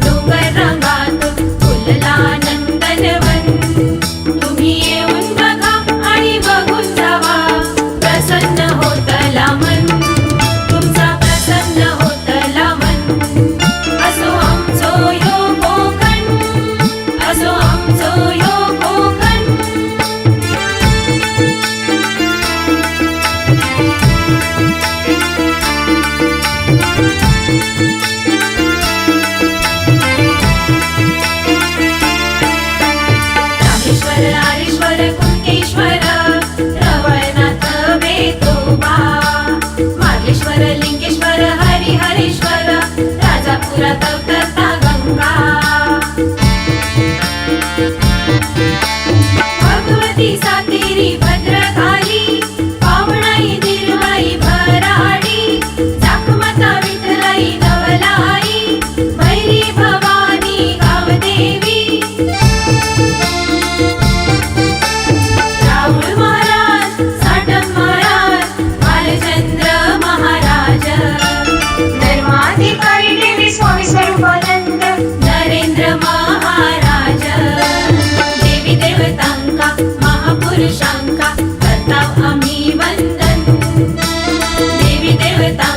डोंगर रंगात फुलला नंदनवन. तुम्ही येऊन बघा आणि बघून जावा, प्रसन्न होतला मन, तुमचा प्रसन्न होतला मन. असो आमचो यो कोकण, असो आमचो यो कोकण. रामेश्वर आरेश्वर कुणकेश्वर रवळनाथ वेतोबा, मार्लेश्वर लिंगेश्वर हरिहरेश्वर राजापुरात अवतरता गंगा. भगवती सातेरी भद्रकाली, पावणाई निर्मळी भराडी, जाखमाता विठ्ठलाई नवलाई, भैरी भवानी गावदेवी. राहुल महाराज, साटम महाराज, भालचंद्र महाराज, धर्माधिकारी देवी स्वामी स्वरूपानंद, नरेंद्र महाराज. देवी देवतांका महापुरुषांका करताव आम्ही वंदन. देवी देवता